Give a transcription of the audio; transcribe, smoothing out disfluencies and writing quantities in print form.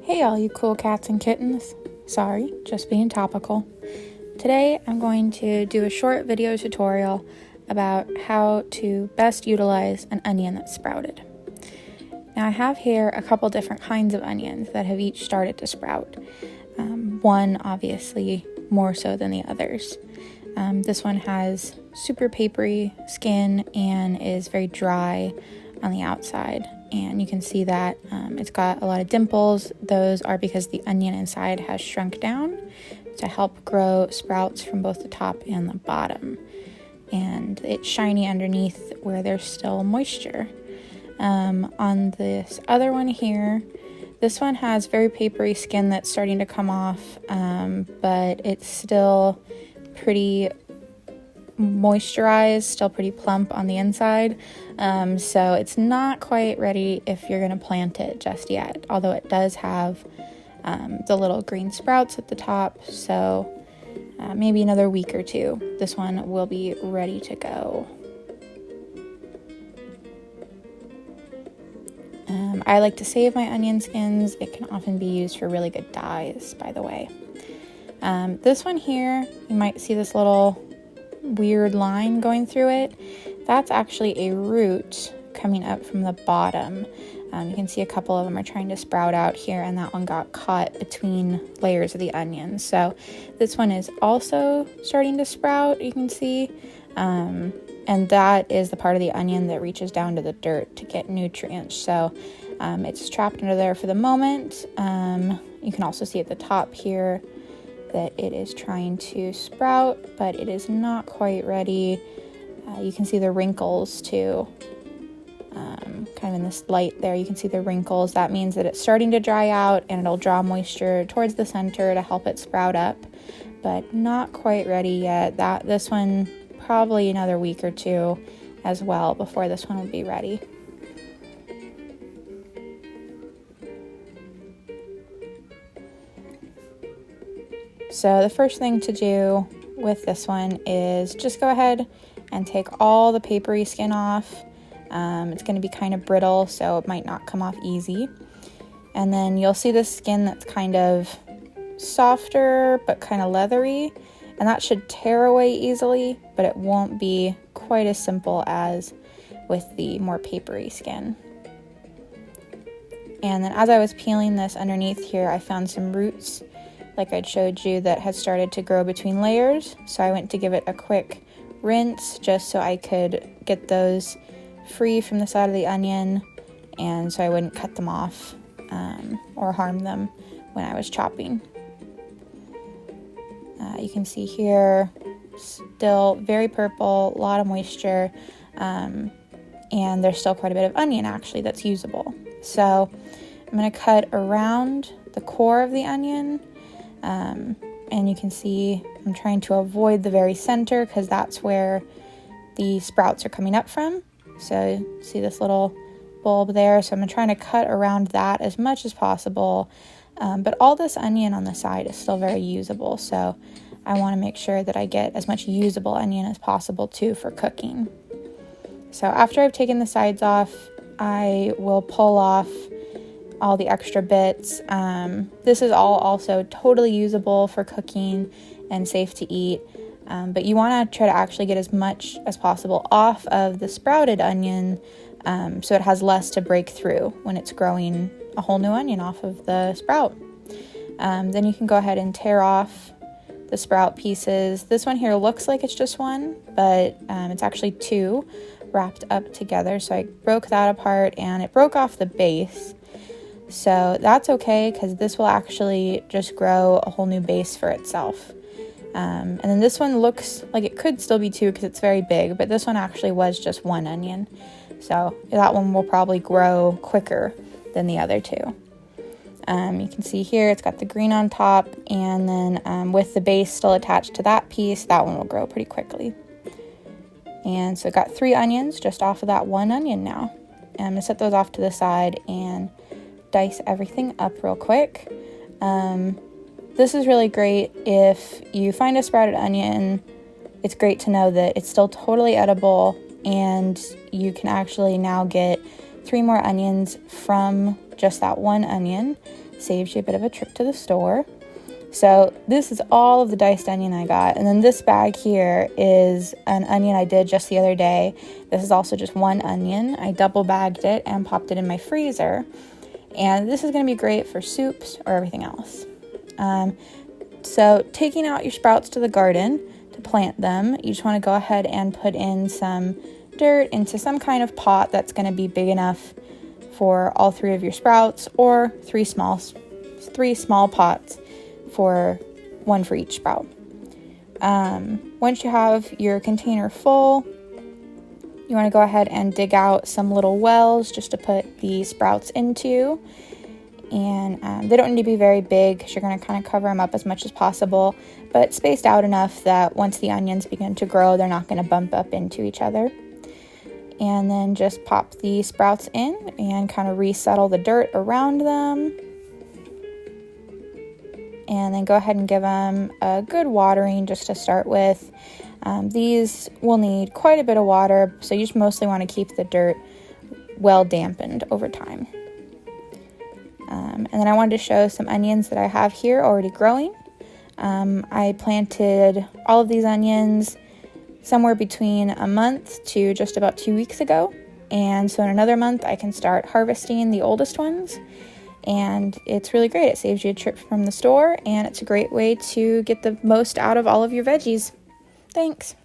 Hey all you cool cats and kittens. Sorry, just being topical. Today I'm going to do a short video tutorial about how to best utilize an onion that's sprouted. Now I have here a couple different kinds of onions that have each started to sprout. One obviously more so than the others. This one has super papery skin and is very dry on the outside, and you can see that it's got a lot of dimples. Those are because the onion inside has shrunk down to help grow sprouts from both the top and the bottom, and it's shiny underneath where there's still moisture. On this other one here, this one has very papery skin that's starting to come off, but it's still pretty moisturized, still pretty plump on the inside, so it's not quite ready if you're going to plant it just yet, although it does have the little green sprouts at the top, so maybe another week or two this one will be ready to go. I like to save my onion skins. It can often be used for really good dyes, by the way. This one here, you might see this little weird line going through it. That's actually a root coming up from the bottom. You can see a couple of them are trying to sprout out here, and that one got caught between layers of the onion. So this one is also starting to sprout, you can see. And that is the part of the onion that reaches down to the dirt to get nutrients. So it's trapped under there for the moment. You can also see at the top here that it is trying to sprout, but it is not quite ready. You can see the wrinkles too. Kind of in this light there, you can see the wrinkles. That means that it's starting to dry out, and it'll draw moisture towards the center to help it sprout up, but not quite ready yet. This one, probably another week or two as well before this one will be ready. So the first thing to do with this one is just go ahead and take all the papery skin off. It's going to be kind of brittle, so it might not come off easy. And then you'll see the skin that's kind of softer but kind of leathery, and that should tear away easily, but it won't be quite as simple as with the more papery skin. And then as I was peeling this underneath here, I found some roots like I'd showed you that had started to grow between layers, so I went to give it a quick rinse just so I could get those free from the side of the onion, and so I wouldn't cut them off or harm them when I was chopping. You can see here, still very purple, a lot of moisture, and there's still quite a bit of onion actually that's usable. So I'm going to cut around the core of the onion, and you can see I'm trying to avoid the very center because that's where the sprouts are coming up from. So see this little bulb there, so I'm trying to cut around that as much as possible, but all this onion on the side is still very usable, so I want to make sure that I get as much usable onion as possible too for cooking. So after I've taken the sides off, I will pull off all the extra bits. This is all also totally usable for cooking and safe to eat, but you want to try to actually get as much as possible off of the sprouted onion, so it has less to break through when it's growing a whole new onion off of the sprout. Then you can go ahead and tear off the sprout pieces. This one here looks like it's just one, but it's actually two wrapped up together. So I broke that apart, and it broke off the base. So that's okay, because this will actually just grow a whole new base for itself. And then this one looks like it could still be two because it's very big, but this one actually was just one onion. So that one will probably grow quicker than the other two. You can see here it's got the green on top, and then with the base still attached to that piece, that one will grow pretty quickly. And so I got 3 onions just off of that one onion now. And I'm going to set those off to the side and dice everything up real quick. This is really great if you find a sprouted onion. It's great to know that it's still totally edible, and you can actually now get 3 more onions from just that one onion. saves you a bit of a trip to the store. So this is all of the diced onion I got. And then this bag here is an onion I did just the other day. This is also just one onion. I double bagged it and popped it in my freezer. And this is going to be great for soups or everything else. So taking out your sprouts to the garden to plant them, you just want to go ahead and put in some dirt into some kind of pot that's going to be big enough for all 3 of your sprouts, or 3 small pots for 1 for each sprout. Once you have your container full, you want to go ahead and dig out some little wells just to put the sprouts into. And they don't need to be very big because you're going to kind of cover them up as much as possible, but spaced out enough that once the onions begin to grow, they're not going to bump up into each other. And then just pop the sprouts in and kind of resettle the dirt around them. And then go ahead and give them a good watering just to start with. These will need quite a bit of water, so you just mostly want to keep the dirt well dampened over time. And then I wanted to show some onions that I have here already growing. I planted all of these onions somewhere between a month to just about 2 weeks ago. And so in another month, I can start harvesting the oldest ones. And it's really great. It saves you a trip from the store, and it's a great way to get the most out of all of your veggies. Thanks.